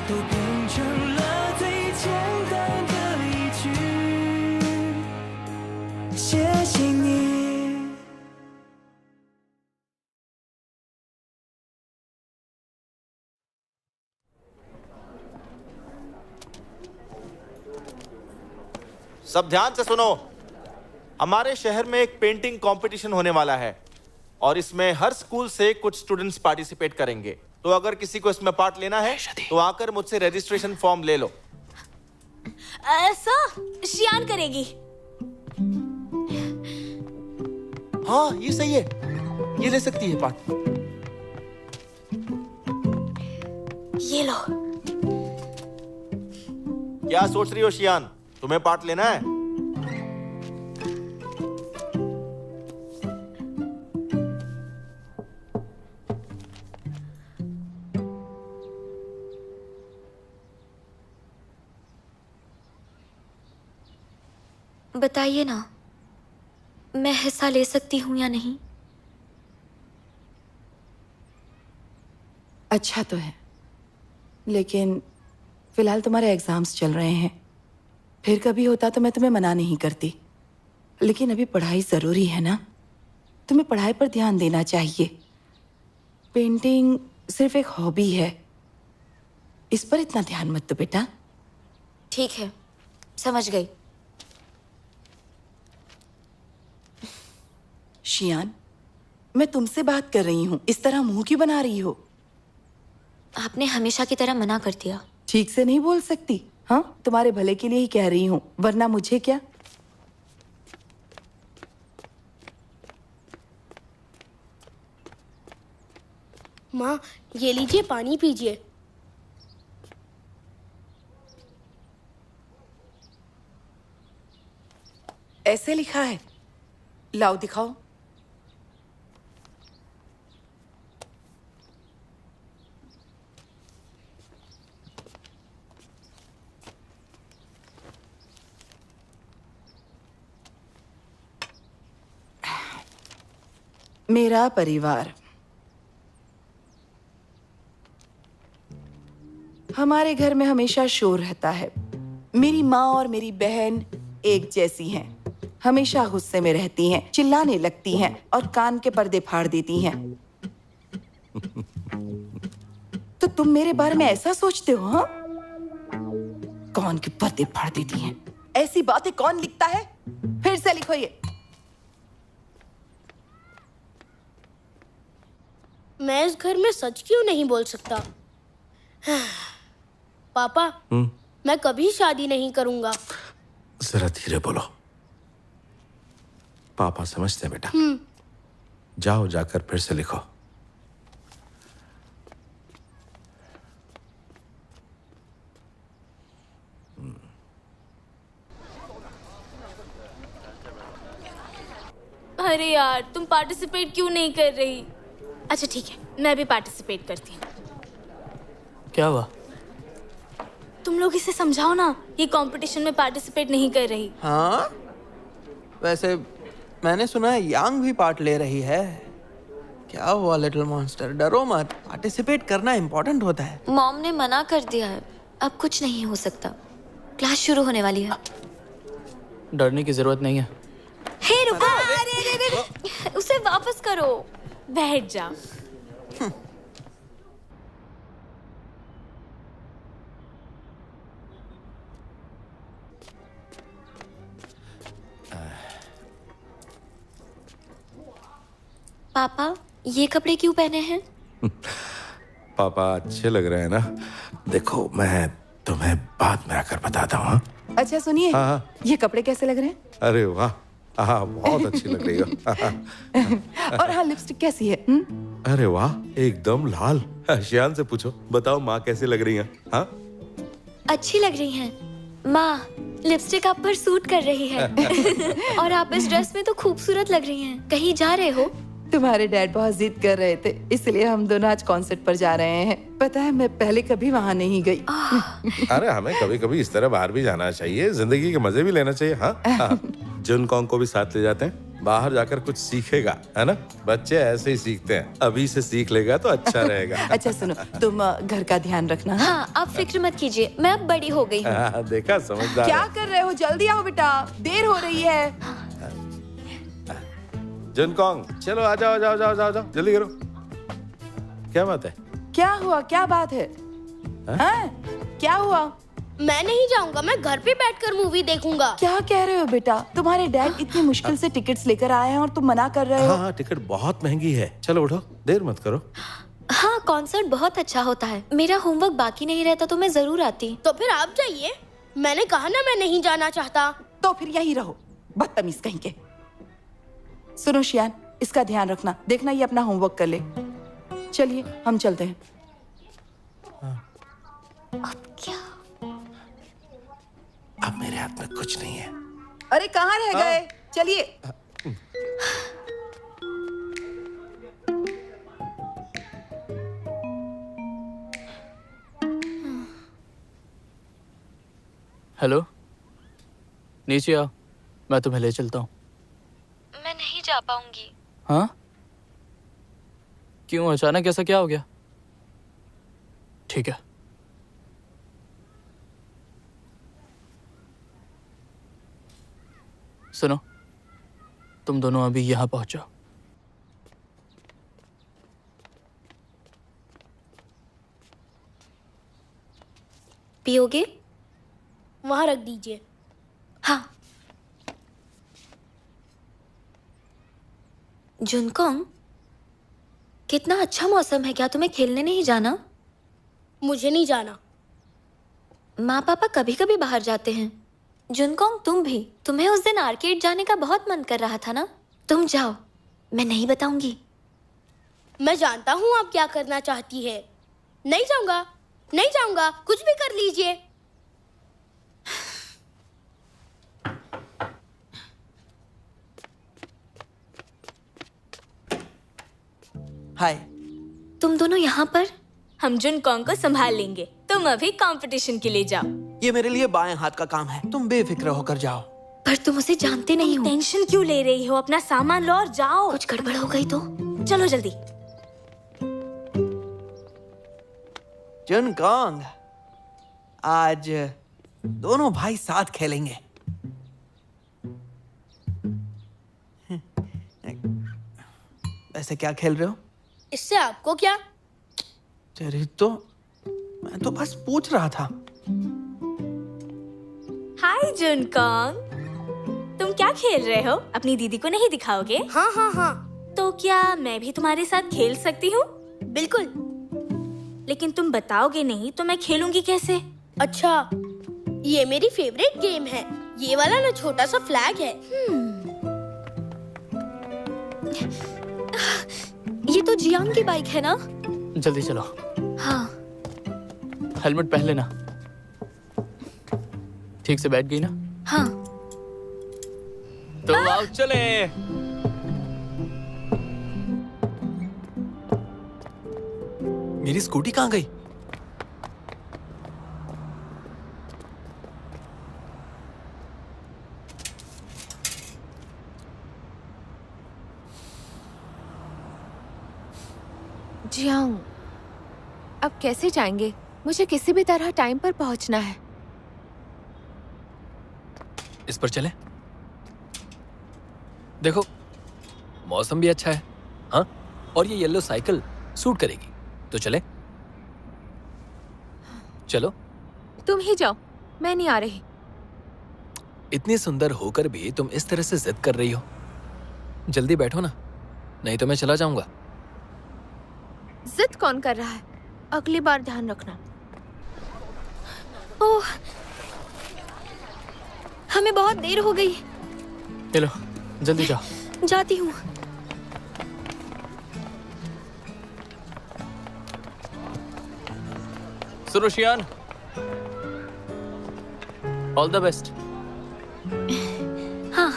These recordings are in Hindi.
都变成了最简单的一句谢谢你。सब ध्यान से सुनो। हमारे शहर में एक पेंटिंग कंपटीशन होने वाला है और इसमें हर स्कूल से कुछ स्टूडेंट्स पार्टिसिपेट करेंगे। तो अगर किसी को इसमें पार्ट लेना है तो आकर मुझसे रजिस्ट्रेशन फॉर्म ले लो। ऐसा शियान करेगी। हाँ ये सही है, ये ले सकती है पार्ट। ये लो। क्या सोच रही हो शियान, तुम्हें पार्ट लेना है? बताइए ना, मैं हिस्सा ले सकती हूँ या नहीं? अच्छा तो है, लेकिन फिलहाल तुम्हारे एग्जाम्स चल रहे हैं। फिर कभी होता तो मैं तुम्हें मना नहीं करती, लेकिन अभी पढ़ाई जरूरी है ना। तुम्हें पढ़ाई पर ध्यान देना चाहिए। पेंटिंग सिर्फ एक हॉबी है, इस पर इतना ध्यान मत दो बेटा। ठीक है, समझ गई। शियान, मैं तुमसे बात कर रही हूँ, इस तरह मुंह क्यों बना रही हो? आपने हमेशा की तरह मना कर दिया। ठीक से नहीं बोल सकती? हाँ, तुम्हारे भले के लिए ही कह रही हूँ, वरना मुझे क्या। माँ, ये लीजिए, पानी पीजिए। ऐसे लिखा है, लाओ दिखाओ। मेरा परिवार। हमारे घर में हमेशा शोर रहता है। मेरी माँ और मेरी बहन एक जैसी हैं, हमेशा गुस्से में रहती हैं, चिल्लाने लगती हैं और कान के पर्दे फाड़ देती हैं। तो तुम मेरे बारे में ऐसा सोचते हो? हाँ, कान के पर्दे फाड़ देती हैं, ऐसी बातें कौन लिखता है? फिर से लिखो ये। मैं इस घर में सच क्यों नहीं बोल सकता? पापा, मैं कभी शादी नहीं करूंगा। जरा धीरे बोलो, पापा समझते हैं बेटा। जाओ, जाकर फिर से लिखो। अरे यार, तुम पार्टिसिपेट क्यों नहीं कर रही? अच्छा ठीक है, मैं भी पार्टिसिपेट करती हूँ। क्या हुआ? तुम लोग इसे समझाओ ना, ये कंपटीशन में पार्टिसिपेट नहीं कर रही। हाँ, वैसे मैंने सुना है यांग भी पार्ट ले रही है। क्या हुआ लिटिल मॉन्स्टर, डरो मत, पार्टिसिपेट करना इम्पोर्टेंट होता है। मॉम ने मना कर दिया है, अब कुछ नहीं हो सकता। क्लास शुरू होने वाली है। डरने की जरूरत नहीं है। हे रुको, अरे उसे वापस करो। बैठ जा। पापा, ये कपड़े क्यों पहने हैं? पापा अच्छे लग रहे हैं ना? देखो, मैं तुम्हें बाद में आकर बताता हूँ। अच्छा सुनिए, ये कपड़े कैसे लग रहे हैं? अरे वाह, हाँ बहुत अच्छी लग रही हो। और हाँ, लिपस्टिक कैसी है? अरे वाह, एकदम लाल। शियान से पूछो, बताओ माँ कैसी लग रही है? हाँ, अच्छी लग रही हैं। माँ, लिपस्टिक आप पर सूट कर रही है। और आप इस ड्रेस में तो खूबसूरत लग रही हैं। कहीं जा रहे हो? तुम्हारे डैड बहुत जिद कर रहे थे, इसलिए हम दोनों आज कॉन्सर्ट पर जा रहे हैं। पता है, मैं पहले कभी वहाँ नहीं गई। अरे हमें कभी कभी इस तरह बाहर भी जाना चाहिए, जिंदगी के मजे भी लेना चाहिए। हाँ, जुन कॉन्ग को भी साथ ले जाते हैं, बाहर जाकर कुछ सीखेगा, है ना? बच्चे ऐसे ही सीखते हैं, अभी से सीख लेगा तो अच्छा रहेगा। अच्छा सुनो, तुम घर का ध्यान रखना। हाँ, आप फिक्र मत कीजिए, मैं अब बड़ी हो गई हूँ। हाँ, देखा, समझदार क्या है। कर रहे हो? जल्दी आओ बेटा, देर हो रही है। जुनकोंग, चलो आ जाओ, जाओ जाओ जाओ जाओ, जल्दी करो। क्या बात है? क्या हुआ? क्या बात है? हाँ? क्या हुआ? मैं नहीं जाऊंगा, मैं घर पे बैठकर मूवी देखूंगा। क्या कह रहे हो बेटा? तुम्हारे डैड इतनी मुश्किल से टिकट्स लेकर आए हैं और तुम मना कर रहे हो? हाँ, टिकट बहुत महंगी है। चलो उठो, देर मत करो। हाँ, कॉन्सर्ट बहुत अच्छा होता है। मेरा होमवर्क बाकी नहीं रहता तो मैं जरूर आती। तो फिर आप जाइए। मैंने कहा ना मैं नहीं जाना चाहता। तो फिर यहीं रहो, बदतमीज कहीं के। सुनो शियान, इसका ध्यान रखना, देखना ये अपना होमवर्क कर ले। चलिए हम चलते हैं। अब क्या? अब मेरे हाथ में कुछ नहीं है। अरे कहाँ रह गए? चलिए। हेलो, नीचे आओ, मैं तुम्हें ले चलता हूँ। मैं नहीं जा पाऊंगी। हाँ? क्यों, अचानक ऐसा क्या हो गया? ठीक है। सुनो, तुम दोनों अभी यहाँ पहुंचो। पियोगे? वहाँ रख दीजिए। हाँ। जुनकोंग, कितना अच्छा मौसम है, क्या तुम्हें खेलने नहीं जाना? मुझे नहीं जाना। माँ पापा कभी कभी बाहर जाते हैं। जुनकोंग, तुम भी, तुम्हें उस दिन आर्केड जाने का बहुत मन कर रहा था ना? तुम जाओ, मैं नहीं बताऊंगी। मैं जानता हूँ आप क्या करना चाहती है। नहीं जाऊंगा, नहीं जाऊंगा, कुछ भी कर लीजिए। हाय। तुम दोनों यहाँ पर? हम जुनकोंग को संभाल लेंगे, तुम अभी कंपटीशन के लिए जाओ। ये मेरे लिए बाएं हाथ का काम है, तुम बेफिक्र होकर जाओ। पर तुम उसे जानते नहीं हो। टेंशन क्यों ले रही हो? अपना सामान लो और जाओ। कुछ गड़बड़ हो गई तो? चलो जल्दी। जुनकोंग, आज दोनों भाई साथ खेलेंगे। वैसे क्या खेल रहे हो? इससे आपको क्या? तेरी तो, मैं तो बस पूछ रहा था। हाय जुनकोंग, तुम क्या खेल रहे हो? अपनी दीदी को नहीं दिखाओगे? हाँ हाँ हाँ, तो क्या मैं भी तुम्हारे साथ खेल सकती हूँ? बिल्कुल। लेकिन तुम बताओगे नहीं तो मैं खेलूंगी कैसे? अच्छा, ये मेरी फेवरेट गेम है। ये वाला ना छोटा सा फ्लैग है। ये तो जियांग की बाइक है ना? जल्दी चलो। हाँ। हेलमेट पहन लेना। ठीक से बैठ गई ना? हाँ। तो आओ चले। मेरी स्कूटी कहाँ गई? जियांग, अब कैसे जाएंगे? मुझे किसी भी तरह टाइम पर पहुंचना है। इस पर चले? देखो, मौसम भी अच्छा है, हाँ? और ये येलो साइकिल सूट करेगी, तो चले? चलो। तुम ही जाओ, मैं नहीं आ रही। इतनी सुंदर होकर भी तुम इस तरह से जिद कर रही हो। जल्दी बैठो ना, नहीं तो मैं चला जाऊंगा। जिद कौन कर रहा है? अगली बार ध्यान रखना। ओह, हमें बहुत देर हो गई। चलो, जल्दी जाओ। जाती हूँ। सुनो शियान, ऑल द बेस्ट। हाँ।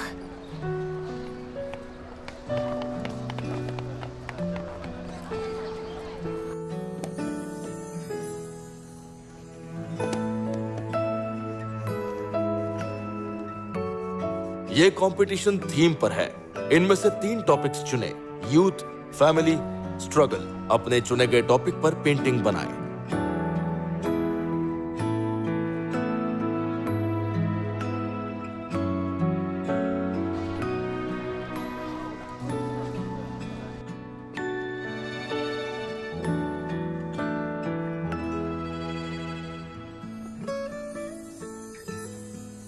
ये कंपटीशन थीम पर है। इनमें से 3 टॉपिक्स चुने, यूथ, फैमिली, स्ट्रगल। अपने चुने गए टॉपिक पर पेंटिंग बनाएं।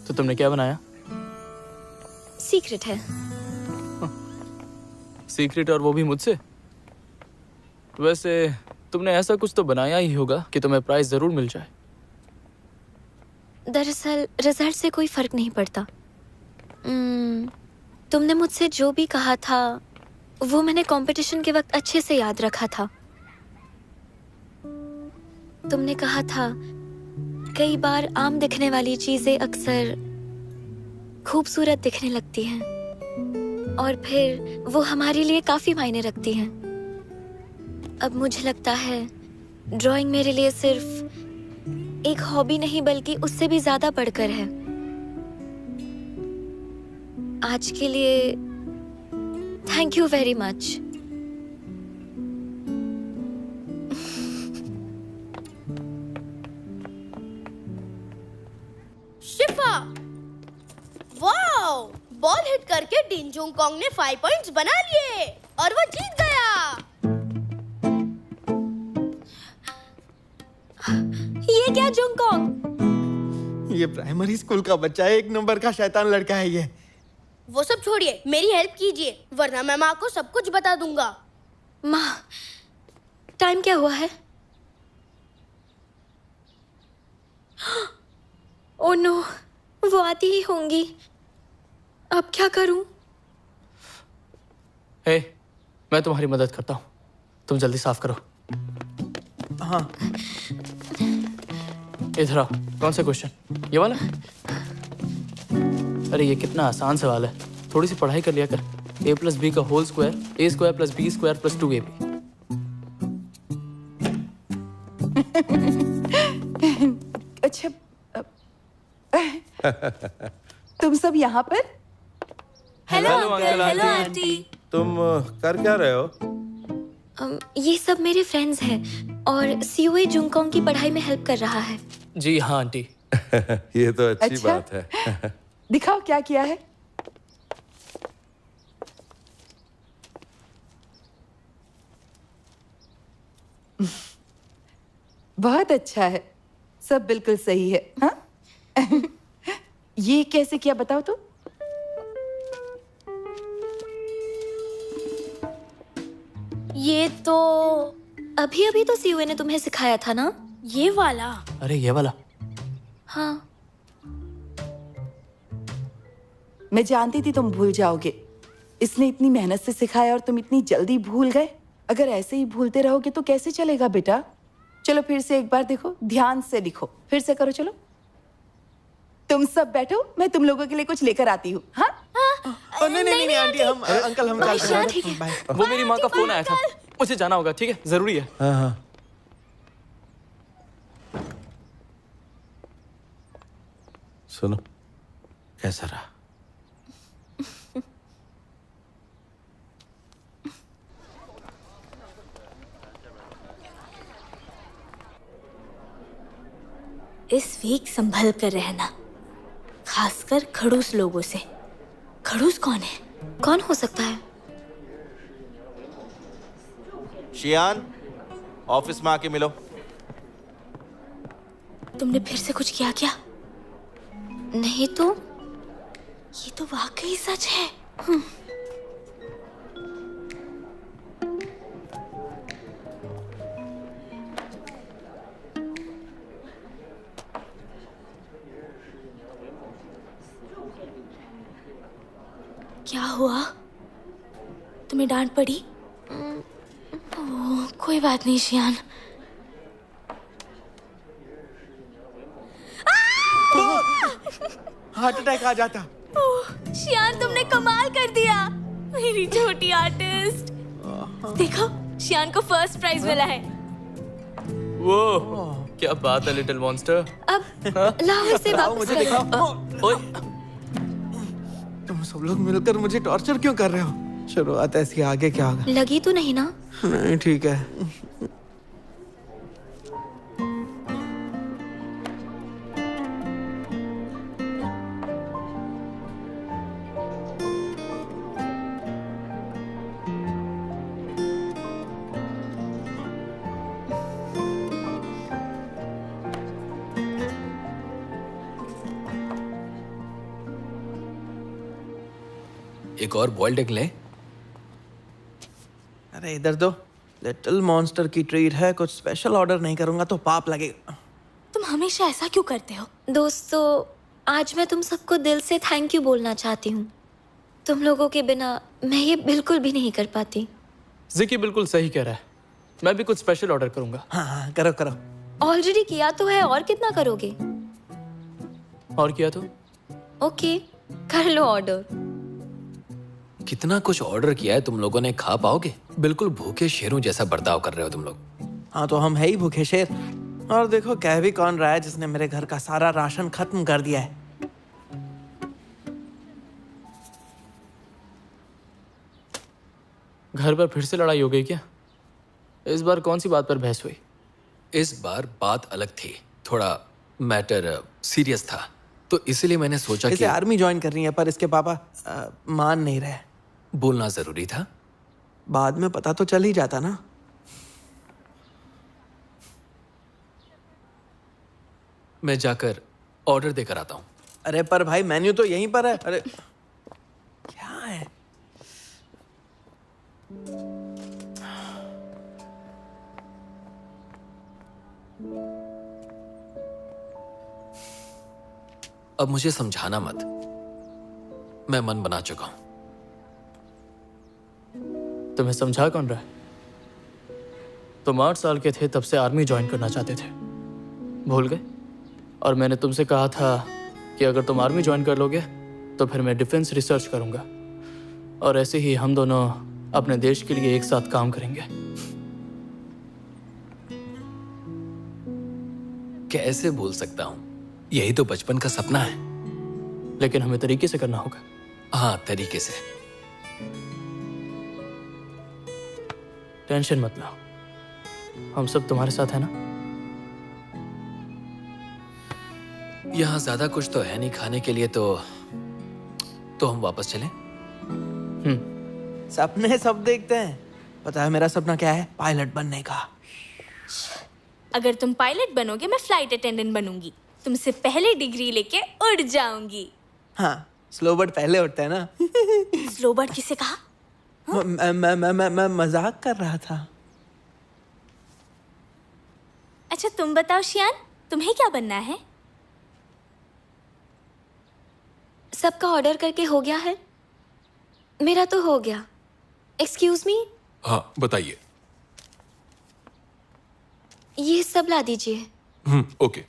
तो तुमने क्या बनाया? सीक्रेट है। सीक्रेट, और वो भी मुझसे? वैसे तुमने ऐसा कुछ तो बनाया ही होगा कि तुम्हें प्राइज जरूर मिल जाए। दरअसल रिजल्ट से कोई फर्क नहीं पड़ता। तुमने मुझसे जो भी कहा था वो मैंने कंपटीशन के वक्त अच्छे से याद रखा था। तुमने कहा था कई बार आम दिखने वाली चीजें अक्सर खूबसूरत दिखने लगती हैं और फिर वो हमारे लिए काफी मायने रखती हैं। अब मुझे लगता है ड्राइंग मेरे लिए सिर्फ एक हॉबी नहीं बल्कि उससे भी ज्यादा बढ़कर है। आज के लिए thank you very much. Shifa, wow! Ball hit करके डिन जोंग कॉन्ग ने 5 पॉइंट्स बना लिए और वो जीत गया। ये क्या जुंगकोंग? ये प्राइमरी स्कूल का बच्चा है, 1 नंबर का शैतान लड़का है ये। वो सब छोड़िए, मेरी हेल्प कीजिए वरना मैं माँ को सब कुछ बता दूंगा। माँ, टाइम क्या हुआ है? ओह नो, वो आती ही होंगी। अब क्या करूं? हे, मैं तुम्हारी मदद करता हूँ, तुम जल्दी साफ करो। हाँ। इधर आओ। कौन सा क्वेश्चन? ये वाला? अरे ये कितना आसान सवाल है, थोड़ी सी पढ़ाई कर लिया कर। a + b का whole square, a² + b² + 2ab। अच्छा, तुम सब यहाँ पर? Hello uncle, hello aunty. तुम कर क्या रहे हो? ये सब मेरे फ्रेंड्स हैं और सीओए जुंगकोंग की पढ़ाई में हेल्प कर रहा है। जी हाँ आंटी। ये तो अच्छी अच्छा? बात है। दिखाओ क्या किया है। बहुत अच्छा है, सब बिल्कुल सही है। हाँ? ये कैसे किया बताओ तो? ये तो अभी अभी तो सीओए ने तुम्हें सिखाया था ना? ये वाला? अरे ये वाला? हाँ। मैं जानती थी तुम भूल जाओगे। इसने इतनी मेहनत से सिखाया और तुम इतनी जल्दी भूल गए। अगर ऐसे ही भूलते रहोगे तो कैसे चलेगा बेटा? चलो फिर से एक बार देखो, ध्यान से लिखो, फिर से करो। चलो तुम सब बैठो, मैं तुम लोगों के लिए कुछ लेकर आती हूँ। हाँ? नहीं आंटी, हम अंकल हम चलते हैं। बाय। वो मेरी माँ का फोन आया था, मुझे जाना होगा। ठीक है, जरूरी है। हाँ हाँ। सुनो, कैसा रहा? इस वीक संभल कर रहना, खासकर खड़ूस लोगों से। खड़ूस कौन है? कौन हो सकता है? शियान, ऑफिस में आके मिलो। तुमने फिर से कुछ किया क्या? नहीं तो। ये तो वाकई सच है। क्या हुआ? तुम्हें डांट पड़ी? ओह, कोई बात नहीं शियान। हार्ट अटैक आ जाता। ओह, शियान तुमने कमाल कर दिया, मेरी छोटी आर्टिस्ट। देखो, शियान को फर्स्ट प्राइज मिला है। वो क्या बात है लिटिल मॉन्स्टर। अब लाओ इसे वापस मुझे करो। दिखाओ। ओए, तुम सब लोग मिलकर मुझे टॉर्चर क्यों कर रहे हो? शुरुआत ऐसी, आगे क्या होगा? लगी तो नहीं ना? नहीं, ठीक है। एक और बॉइल्ड एग ले। अरे इधर दो। लिटिल मॉन्स्टर की ट्रीट है, कुछ स्पेशल ऑर्डर नहीं करूंगा तो पाप लगेगा। तुम हमेशा ऐसा क्यों करते हो? दोस्तों, आज मैं तुम सबको दिल से थैंक यू बोलना चाहती हूँ। तुम लोगों के बिना मैं ये बिल्कुल भी नहीं कर पाती। जिकी बिल्कुल सही कह रहा है। मैं भी कुछ स्पेशल ऑर्डर करूंगा। हाँ, करो करो। ऑलरेडी किया तो है, और कितना करोगे? और किया तो? ओके, कर लो ऑर्डर। कितना कुछ ऑर्डर किया है, तुम लोगों ने खा पाओगे? बिल्कुल भूखे शेरों जैसा बर्ताव कर रहे हो तुम लोग। हाँ तो हम है ही भूखे शेर। और देखो कह भी कौन रहा है जिसने मेरे घर का सारा राशन खत्म कर दिया है। घर पर फिर से लड़ाई हो गई क्या? इस बार कौन सी बात पर बहस हुई? इस बार बात अलग थी, थोड़ा मैटर सीरियस था, तो इसलिए मैंने सोचा इसे कि आर्मी ज्वाइन कर रही है, पर इसके पापा मान नहीं रहे। बोलना जरूरी था। बाद में पता तो चल ही जाता ना। मैं जाकर ऑर्डर देकर आता हूँ। अरे पर भाई मेन्यू तो यहीं पर है। अरे क्या है? अब मुझे समझाना मत, मैं मन बना चुका हूं। तुम्हें समझा कौन रहा है? तुम 8 साल के थे तब से आर्मी ज्वाइन करना चाहते थे, भूल गए? और मैंने तुमसे कहा था कि अगर तुम आर्मी ज्वाइन कर लोगे तो फिर मैं डिफेंस रिसर्च करूंगा, और ऐसे ही हम दोनों अपने देश के लिए एक साथ काम करेंगे। कैसे भूल सकता हूं? यही तो बचपन का सपना है। लेकिन हमें तरीके से करना होगा। हाँ, तरीके से। टेंशन मत लो, हम सब तुम्हारे साथ है ना? यहां ज्यादा कुछ तो है नहीं खाने के लिए, तो हम वापस चलें? सपने सब देखते हैं। पता है मेरा सपना क्या है? पायलट बनने का। अगर तुम पायलट बनोगे, मैं फ्लाइट अटेंडेंट बनूंगी। तुमसे पहले डिग्री लेके उड़ जाऊंगी। हाँ, स्लो बर्ड पहले उड़ता है ना। स्लो बर्ड किसे कहा? मैं मजाक कर रहा था। अच्छा तुम बताओ शियान, तुम्हें क्या बनना है? सबका ऑर्डर करके हो गया है? मेरा तो हो गया। Excuse me. हाँ बताइए। ये सब ला दीजिए। ओके।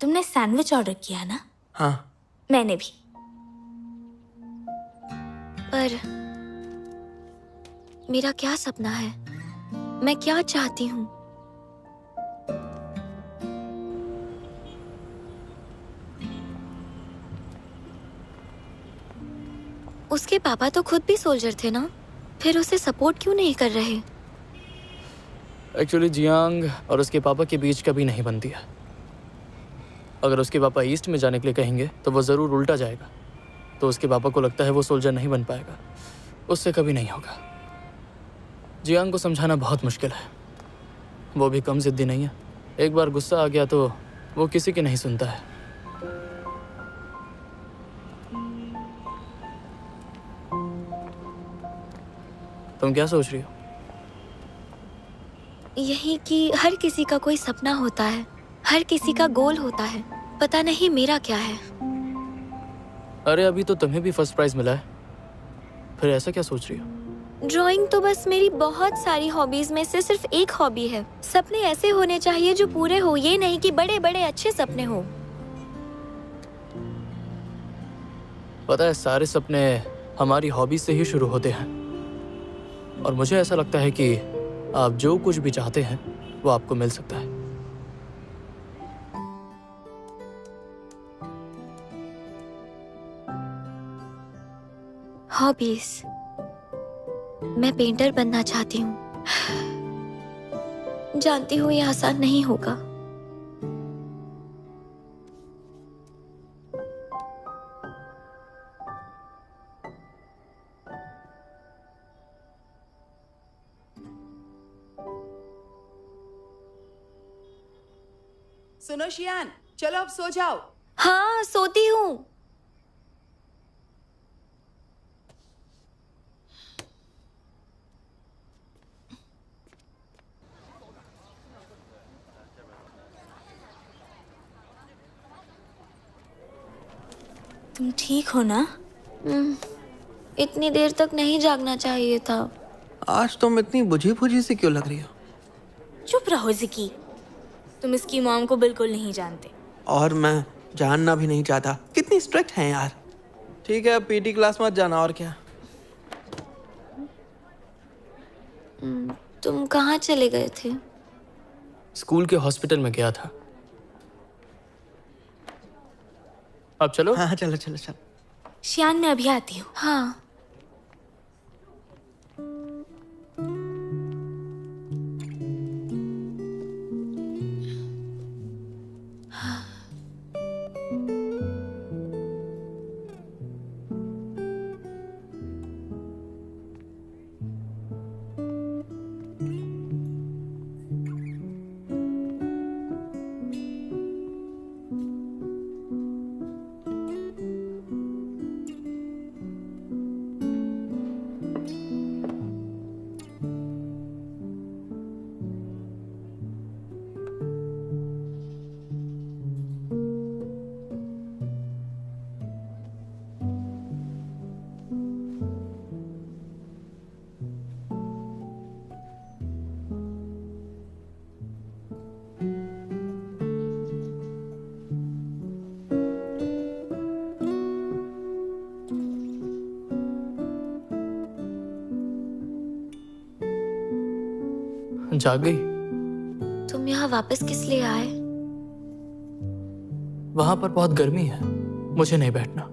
तुमने सैंडविच ऑर्डर किया ना? हाँ। मैंने भी। पर मेरा क्या सपना है? मैं क्या चाहती हूँ? उसके पापा तो खुद भी सोल्जर थे ना, फिर उसे सपोर्ट क्यों नहीं कर रहे? एक्चुअली जियांग और उसके पापा के बीच कभी नहीं बनती है। अगर उसके पापा ईस्ट में जाने के लिए कहेंगे तो वो ज़रूर उल्टा जाएगा, तो उसके पापा को लगता है वो सोल्जर नहीं बन पाएगा, उससे कभी नहीं होगा। जियांग को समझाना बहुत मुश्किल है, वो भी कम जिद्दी नहीं है। एक बार गुस्सा आ गया तो वो किसी की नहीं सुनता है। तुम क्या सोच रही हो? यही कि हर किसी का कोई सपना होता है, हर किसी का गोल होता है। पता नहीं मेरा क्या है। अरे अभी तो तुम्हें भी फर्स्ट प्राइज मिला है, फिर ऐसा क्या सोच रही हो? ड्राइंग तो बस मेरी बहुत सारी हॉबीज में से सिर्फ एक हॉबी है। सपने ऐसे होने चाहिए जो पूरे हो, ये नहीं कि बड़े बड़े अच्छे सपने हो। पता है, सारे सपने हमारी हॉबी से ही शुरू होते हैं, और मुझे ऐसा लगता है कि आप जो कुछ भी चाहते हैं वो आपको मिल सकता है। हॉबीज, मैं पेंटर बनना चाहती हूँ। जानती हूँ ये आसान नहीं होगा। सुनो शियान, चलो अब सो जाओ। हाँ, सोती हूँ। तुम ठीक हो ना? इतनी देर तक नहीं जागना चाहिए था। आज तुम इतनी बुझी बुझी सी क्यों लग रही हो? चुप रहो जिकी, तुम इसकी मॉम को बिल्कुल नहीं जानते। और मैं जानना भी नहीं चाहता। कितनी स्ट्रिक्ट हैं यार। ठीक है, पीटी क्लास मत जाना, और क्या। तुम कहाँ चले गए थे? स्कूल के हॉस्पिटल में गया था। अब चलो। हाँ चलो चलो चलो। शियान, मैं अभी आती हूँ। हाँ। जाग गई? तुम यहाँ वापस किस लिए आए? वहां पर बहुत गर्मी है, मुझे नहीं बैठना।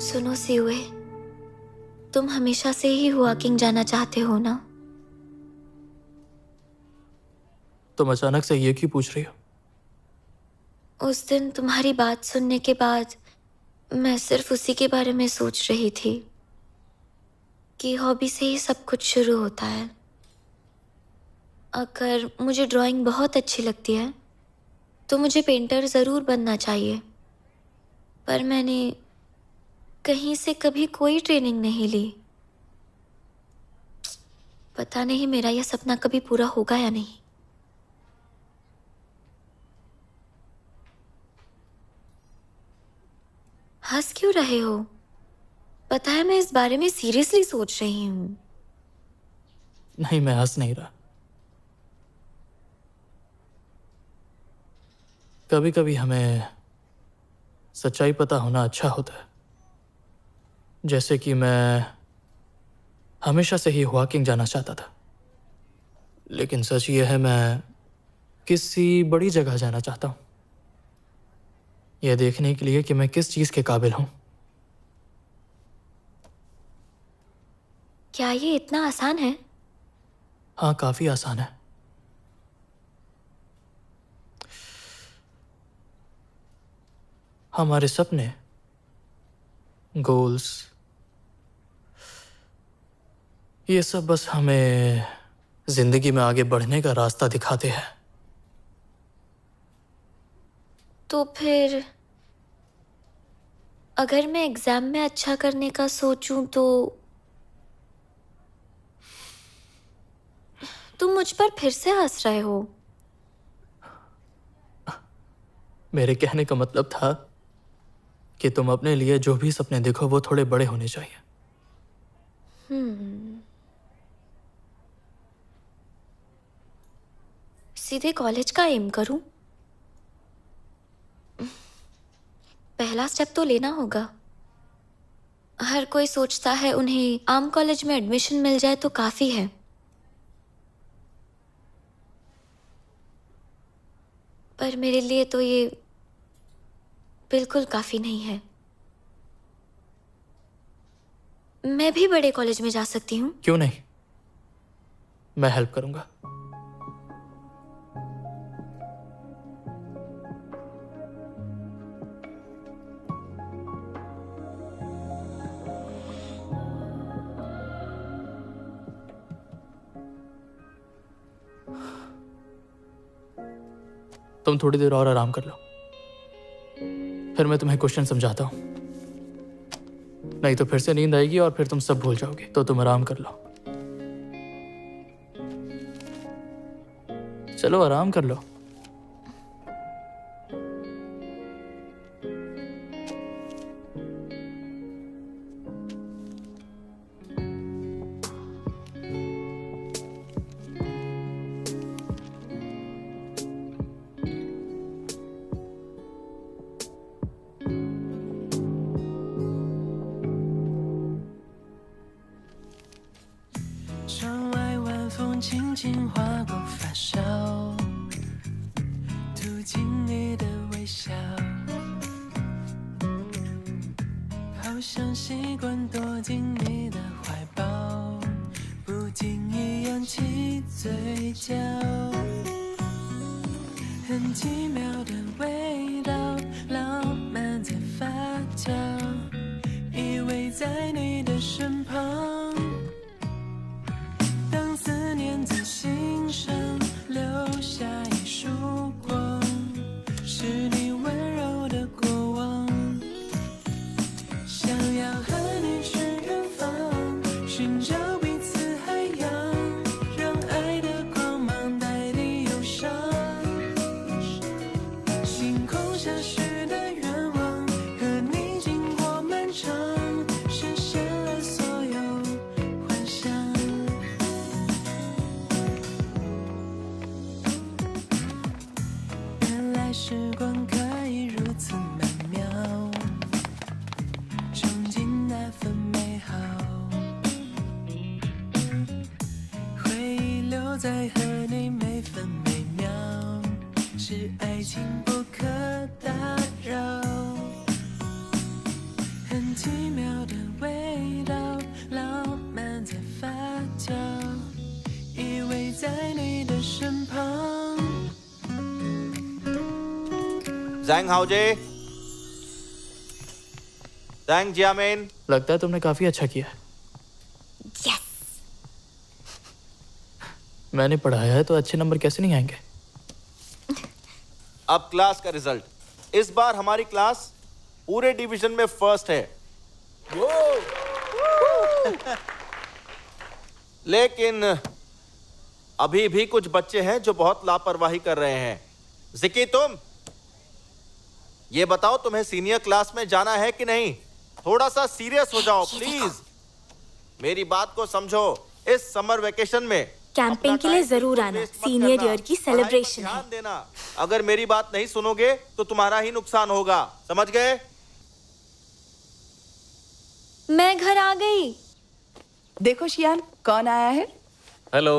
सुनो सियुए, तुम हमेशा से ही वॉकिंग जाना चाहते हो ना? तुम अचानक से ये क्यों पूछ रही हो? उस दिन तुम्हारी बात सुनने के बाद मैं सिर्फ उसी के बारे में सोच रही थी कि हॉबी से ही सब कुछ शुरू होता है। अगर मुझे ड्राइंग बहुत अच्छी लगती है तो मुझे पेंटर ज़रूर बनना चाहिए, पर मैंने कहीं से कभी कोई ट्रेनिंग नहीं ली। पता नहीं मेरा यह सपना कभी पूरा होगा या नहीं। हंस क्यों रहे हो? पता है मैं इस बारे में सीरियसली सोच रही हूँ। नहीं, मैं हंस नहीं रहा। कभी कभी हमें सच्चाई पता होना अच्छा होता है। जैसे कि मैं हमेशा से ही वॉकिंग जाना चाहता था, लेकिन सच ये है मैं किसी बड़ी जगह जाना चाहता हूँ, यह देखने के लिए कि मैं किस चीज के काबिल हूं। क्या ये इतना आसान है? हाँ, काफी आसान है। हमारे सपने, गोल्स, ये सब बस हमें जिंदगी में आगे बढ़ने का रास्ता दिखाते हैं। तो फिर अगर मैं एग्जाम में अच्छा करने का सोचूं तो तुम मुझ पर फिर से हंस रहे हो। मेरे कहने का मतलब था कि तुम अपने लिए जो भी सपने देखो वो थोड़े बड़े होने चाहिए। सीधे कॉलेज का एम करूं? पहला स्टेप तो लेना होगा। हर कोई सोचता है उन्हें आम कॉलेज में एडमिशन मिल जाए तो काफी है, पर मेरे लिए तो ये बिल्कुल काफी नहीं है। मैं भी बड़े कॉलेज में जा सकती हूँ। क्यों नहीं, मैं हेल्प करूंगा। तुम थोड़ी देर और आराम कर लो, फिर मैं तुम्हें क्वेश्चन समझाता हूँ। नहीं तो फिर से नींद आएगी और फिर तुम सब भूल जाओगे। तो तुम आराम कर लो, चलो आराम कर लो।窗外晚风轻轻划过发梢，吐进你的微笑，好像习惯躲进你的怀抱，不经意扬起嘴角，很奇妙的味道，浪漫在发酵，依偎在你的身旁。当思念在心上留下一束光，是你温柔的过往。想要和你去远方，寻找彼此海洋，让爱的光芒代替忧伤。星空下许的愿望，和你经过漫长，实现了所有幻想。原来时光可以如此曼妙，憧憬那份美好，回忆留在和你每分每秒，是爱情不可打扰，很奇妙的味道，浪漫在发酵，依偎在你的身旁。जैंग हाओजे, जैंग जियामिन। लगता है तुमने काफी अच्छा किया। Yes! मैंने पढ़ाया है तो अच्छे नंबर कैसे नहीं आएंगे। अब क्लास का रिजल्ट। इस बार हमारी क्लास पूरे डिवीजन में फर्स्ट है। लेकिन अभी भी कुछ बच्चे हैं जो बहुत लापरवाही कर रहे हैं। जिकी, तुम ये बताओ, तुम्हें सीनियर क्लास में जाना है कि नहीं? थोड़ा सा सीरियस हो जाओ प्लीज। मेरी बात को समझो। इस समर वेकेशन में कैंपिंग के लिए जरूर आना, सीनियर ईयर की सेलिब्रेशन है। ध्यान देना। अगर मेरी बात नहीं सुनोगे तो तुम्हारा ही नुकसान होगा, समझ गए? मैं घर आ गई। देखो शियान, कौन आया है? हेलो।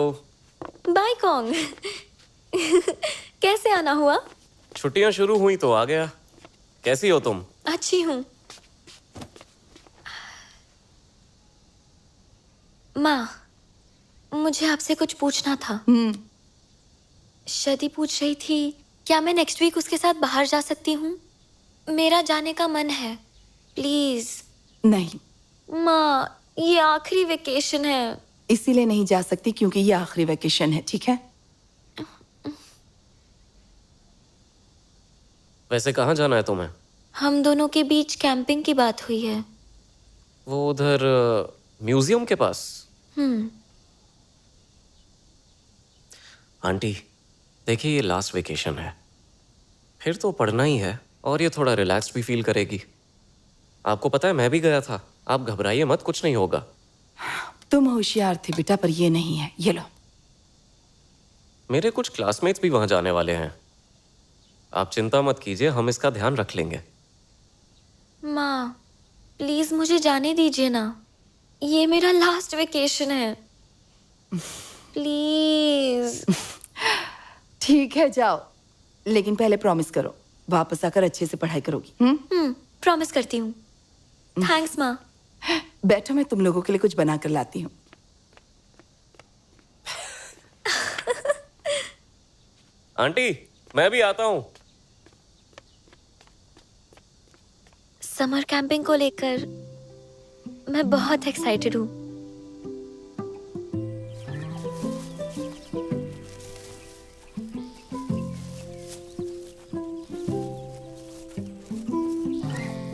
बाय कॉन्ग। कैसे आना हुआ? छुट्टियां शुरू हुई तो आ गया। कैसी हो तुम? अच्छी हूँ। माँ, मुझे आपसे कुछ पूछना था। शदी पूछ रही थी क्या मैं नेक्स्ट वीक उसके साथ बाहर जा सकती हूँ? मेरा जाने का मन है, प्लीज। नहीं माँ, ये आखिरी वेकेशन है। इसीलिए नहीं जा सकती क्योंकि ये आखिरी वेकेशन है, ठीक है? वैसे कहाँ जाना है तुम्हें? हम दोनों के बीच कैंपिंग की बात हुई है। वो उधर म्यूजियम के पास। आंटी, देखिए ये लास्ट वेकेशन है, फिर तो पढ़ना ही है और ये थोड़ा रिलैक्स भी फील करेगी। आपको पता है मैं भी गया था। आप घबराइए मत, कुछ नहीं होगा। तुम होशियार थे बेटा, पर ये नहीं है। ये लो। मेरे कुछ क्लासमेट्स भी वहां जाने वाले हैं। आप चिंता मत कीजिए, हम इसका ध्यान रख लेंगे। माँ, प्लीज मुझे जाने दीजिए ना, ये मेरा लास्ट वेकेशन है, प्लीज। ठीक है जाओ, लेकिन पहले प्रॉमिस करो वापस आकर अच्छे से पढ़ाई करोगी। प्रॉमिस करती हूँ। थैंक्स माँ। बैठो, मैं तुम लोगों के लिए कुछ बना कर लाती हूँ। आंटी मैं भी आता हूँ। समर कैंपिंग को लेकर मैं बहुत एक्साइटेड हूँ।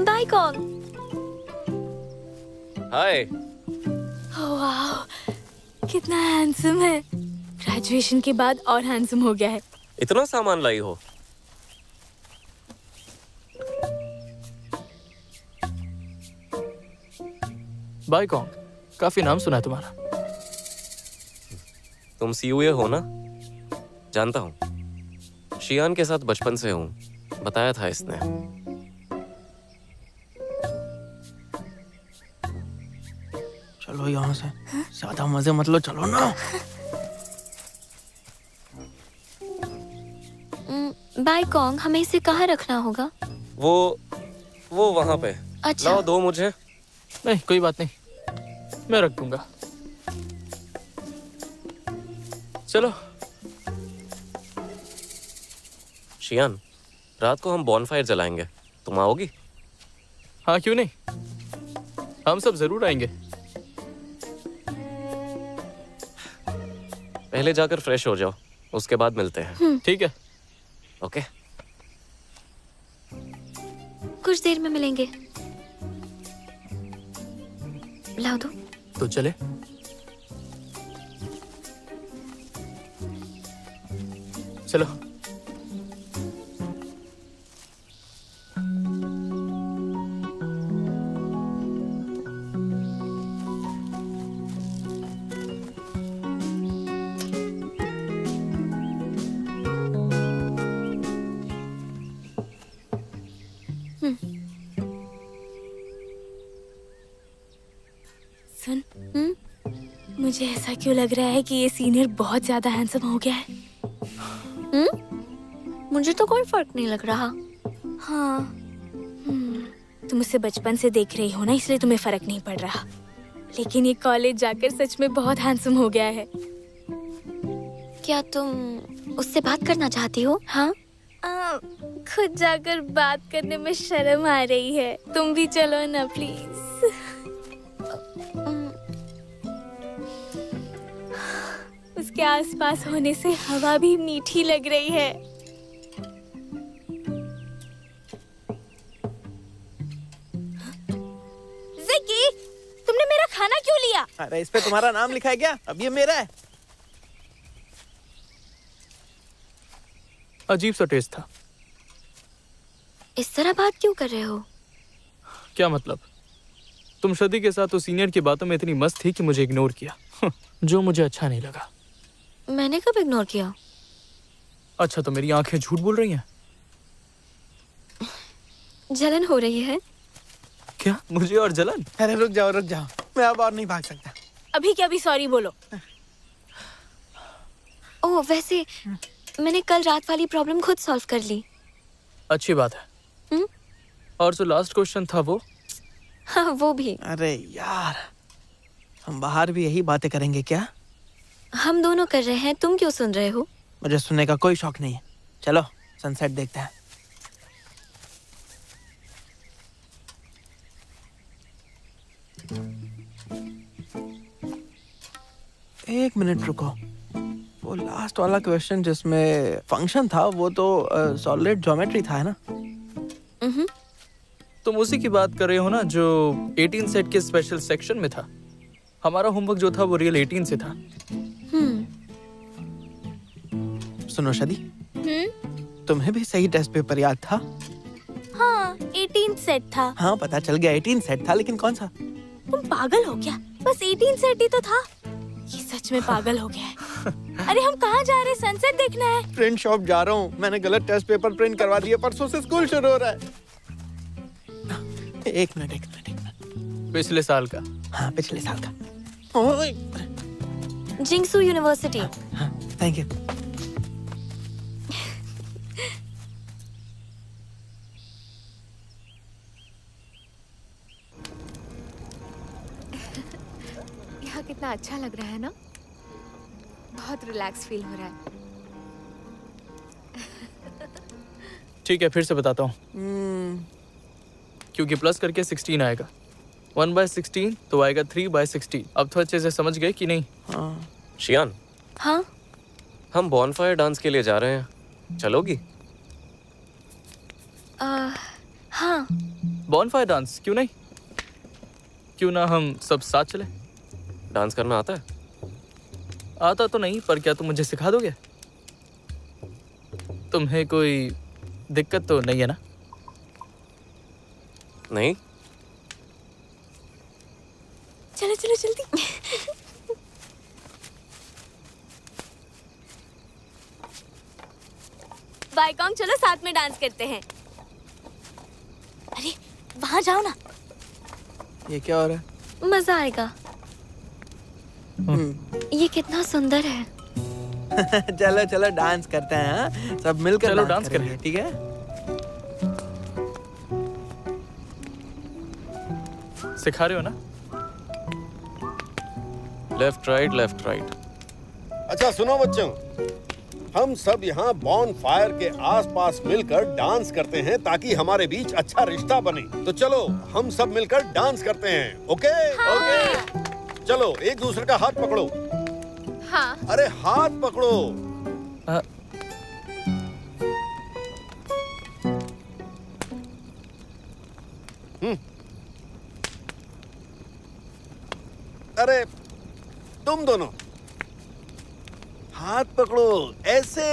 Bye Kong. हाय। वाह, कितना हैंडसम है। ग्रेजुएशन के बाद और हैंडसम हो गया है। इतना सामान लाई हो? बाय कॉन्ग, काफी नाम सुना है तुम्हारा। तुम सीयूए हो ना? जानता हूँ, शियान के साथ बचपन से हूँ, बताया था इसने। चलो यहाँ से, ज्यादा मजे मत लो, चलो ना। बाय कॉन्ग, हमें इसे कहाँ रखना होगा? वो वहां पे। अच्छा। लाओ दो मुझे। नहीं कोई बात नहीं, मैं रख दूंगा। चलो। शियान, रात को हम बॉनफायर जलाएंगे, तुम आओगी? हाँ क्यों नहीं, हम सब जरूर आएंगे। पहले जाकर फ्रेश हो जाओ, उसके बाद मिलते हैं। ठीक है। ओके। कुछ देर में मिलेंगे। लाओ दो। तो चले। चलो। सुन, मुझे ऐसा क्यों लग रहा है कि ये सीनियर बहुत ज्यादा हैंडसम हो गया है। मुझे तो कोई फर्क नहीं लग रहा। हाँ, तुम उसे बचपन से देख रही हो ना, इसलिए तुम्हें फर्क नहीं पड़ रहा। लेकिन ये कॉलेज जाकर सच में बहुत हैंडसम हो गया है। क्या तुम उससे बात करना चाहती हो? हाँ। खुद जाकर बात करने में शर्म आ रही है, तुम भी चलो ना प्लीज। उसके आसपास होने से हवा भी मीठी लग रही है। ज़की, तुमने मेरा खाना क्यों लिया? अरे इस पे तुम्हारा नाम लिखा है क्या? अब ये मेरा है। अजीब सा टेस्ट था। इस तरह बात क्यों कर रहे हो? क्या मतलब? तुम शदी के साथ उस सीनियर की बातों में इतनी मस्त थी कि मुझे इग्नोर किया, जो मुझे अच्छा नहीं लगा। मैंने कब इग्नोर किया? अच्छा तो मेरी आंखें झूठ बोल रही हैं? जलन हो रही है क्या? मुझे और जलन? अरे रुक जाओ, मैं अब और नहीं भाग सकता। अभी क्या भी सॉरी बोलो। ओह वैसे मैंने कल रात वाली प्रॉब्लम खुद सॉल्व कर ली। अच्छी बात है। और जो लास्ट क्वेश्चन था वो? हाँ वो भी। अरे यार, हम बाहर भी यही बातें करेंगे क्या? हम दोनों कर रहे हैं, तुम क्यों सुन रहे हो? मुझे सुनने का कोई शौक नहीं है। चलो सनसेट देखते हैं। एक मिनट रुको, वो लास्ट वाला क्वेश्चन जिसमें फंक्शन था वो तो सॉलिड ज्योमेट्री था, है ना? तुम उसी की बात कर रहे हो ना जो 18 सेट के स्पेशल सेक्शन में था। हमारा होमवर्क जो था वो रियल 18 से था। सुनो शदी, तुम्हें भी सही टेस्ट पेपर याद था? हाँ, 18 सेट था। हाँ पता चल गया 18 सेट था, लेकिन कौन सा? तुम पागल हो क्या? बस 18 सेट ही तो था। ये सच में पागल हो गया है। अरे हम कहाँ जा रहे हैं? सनसेट देखना है। प्रिंट शॉप जा रहा हूँ, मैंने गलत टेस्ट पेपर प्रिंट करवा दिया। परसों से स्कूल शुरू हो रहा है। एक मिनट। पिछले साल का। हाँ, पिछले साल का। ओए, जिंगसू यूनिवर्सिटी। हाँ, थैंक यू। यहाँ कितना अच्छा लग रहा है ना, बहुत रिलैक्स फील हो रहा है। ठीक है, फिर से बताता हूँ। क्योंकि प्लस करके 16 आएगा, 1/16 तो आएगा 3/16। अब तो अच्छे से समझ गए कि नहीं? हाँ। शियान, हाँ हम बॉनफायर डांस के लिए जा रहे हैं, चलोगी? हाँ। बॉनफायर डांस क्यों नहीं? क्यों ना हम सब साथ चले? डांस करना आता है? आता तो नहीं, पर क्या तुम मुझे सिखा दोगे? तुम्हें कोई दिक्कत तो नहीं है ना? नहीं। चलो चलो जल्दी। बाइकॉन्ग, चलो साथ में डांस करते हैं। अरे वहां जाओ ना। ये क्या हो रहा है? मजा आएगा। ये कितना सुंदर है। चलो चलो डांस करते हैं। हाँ? सब मिलकर चलो डांस डांस करेंगे, ठीक है? सिखा रहे हो ना? Left right, left right. अच्छा सुनो बच्चों, हम सब यहाँ बॉन फायर के आसपास मिलकर डांस करते हैं ताकि हमारे बीच अच्छा रिश्ता बने। तो चलो हम सब मिलकर डांस करते हैं, ओके? हाँ। ओके। चलो एक दूसरे का हाथ पकड़ो। हाँ। अरे हाथ पकड़ो। अरे तुम दोनों हाथ पकड़ो ऐसे।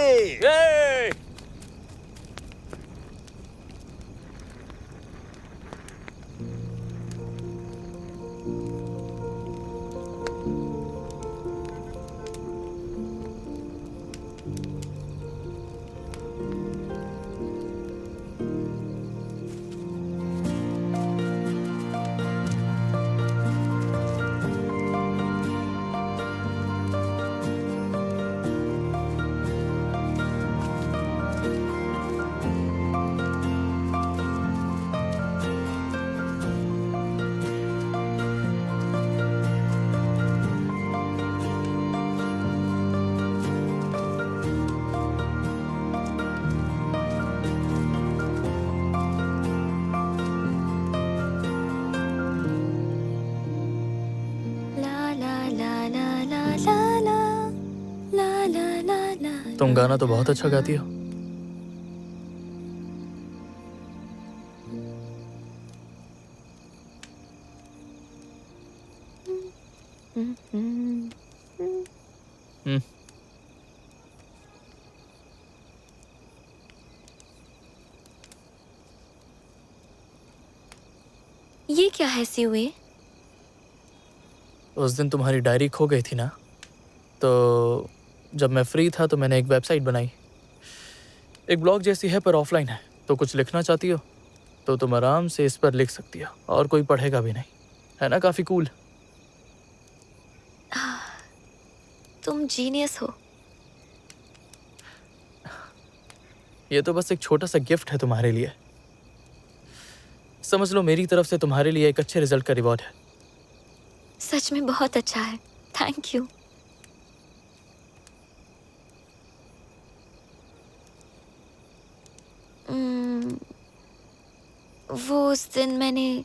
तुम गाना तो बहुत अच्छा गाती हो। ये क्या है सीवे? उस दिन तुम्हारी डायरी खो गई थी ना, तो जब मैं फ्री था तो मैंने एक वेबसाइट बनाई। एक ब्लॉग जैसी है पर ऑफलाइन है, तो कुछ लिखना चाहती हो तो तुम आराम से इस पर लिख सकती हो और कोई पढ़ेगा भी नहीं, है ना? काफी कूल। तुम जीनियस हो। ये तो बस एक छोटा सा गिफ्ट है तुम्हारे लिए। समझ लो मेरी तरफ से तुम्हारे लिए एक अच्छे रिजल्ट का रिवॉर्ड है। सच में बहुत अच्छा है, थैंक यू। वो उस दिन मैंने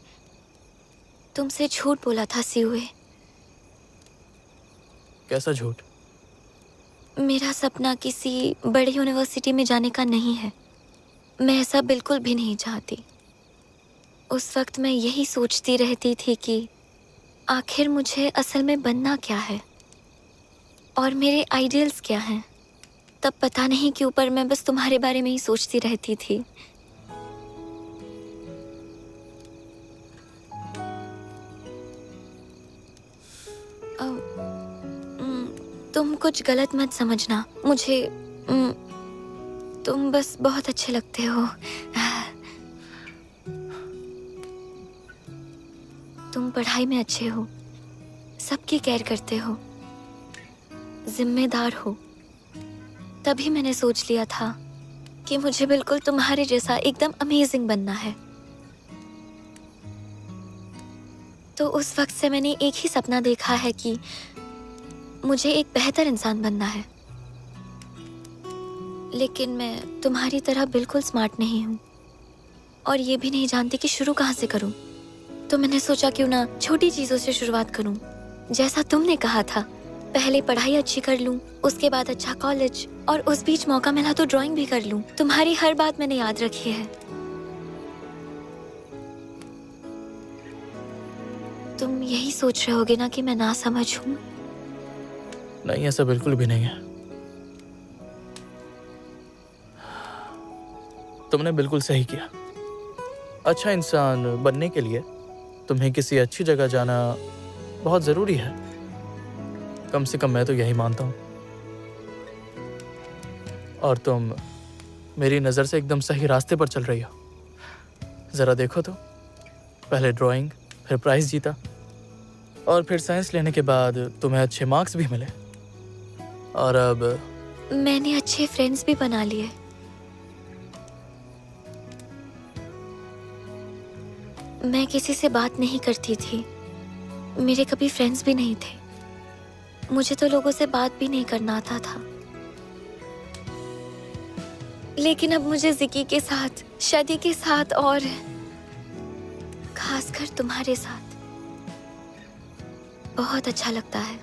तुमसे झूठ बोला था सीवे। कैसा झूठ? मेरा सपना किसी बड़ी यूनिवर्सिटी में जाने का नहीं है। मैं ऐसा बिल्कुल भी नहीं चाहती। उस वक्त मैं यही सोचती रहती थी कि आखिर मुझे असल में बनना क्या है और मेरे आइडियल्स क्या हैं। तब पता नहीं क्यों पर मैं बस तुम्हारे बारे में ही सोचती रहती थी। तुम कुछ गलत मत समझना मुझे। तुम बस बहुत अच्छे लगते हो। तुम पढ़ाई में अच्छे हो, सबकी केयर करते हो, जिम्मेदार हो, तभी मैंने सोच लिया था कि मुझे बिल्कुल तुम्हारे जैसा एकदम अमेजिंग बनना है। तो उस वक्त से मैंने एक ही सपना देखा है कि मुझे एक बेहतर इंसान बनना है। लेकिन मैं तुम्हारी तरह बिल्कुल स्मार्ट नहीं हूँ और ये भी नहीं जानती कि शुरू कहाँ से करूँ। तो मैंने सोचा क्यों ना छोटी चीजों से शुरुआत करूँ। जैसा तुमने कहा था, पहले पढ़ाई अच्छी कर लूँ, उसके बाद अच्छा कॉलेज, और उस बीच मौका मिला तो ड्राइंग भी कर लूँ। तुम्हारी हर बात मैंने याद रखी है। तुम यही सोच रहे होगे ना कि मैं ना समझ हूँ? नहीं, ऐसा बिल्कुल भी नहीं है। तुमने बिल्कुल सही किया। अच्छा इंसान बनने के लिए तुम्हें किसी अच्छी जगह जाना बहुत जरूरी है। कम से कम मैं तो यही मानता हूँ। और तुम मेरी नजर से एकदम सही रास्ते पर चल रही हो। जरा देखो तो, पहले ड्राइंग, फिर प्राइज जीता, और फिर साइंस लेने के बाद तुम्हें अच्छे मार्क्स भी मिले, और अब मैंने अच्छे फ्रेंड्स भी बना लिए। मैं किसी से बात नहीं करती थी, मेरे कभी फ्रेंड्स भी नहीं थे, मुझे तो लोगों से बात भी नहीं करना आता था। लेकिन अब मुझे जिकी के साथ, शादी के साथ, और खासकर तुम्हारे साथ बहुत अच्छा लगता है।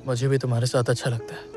मुझे भी तुम्हारे साथ अच्छा लगता है।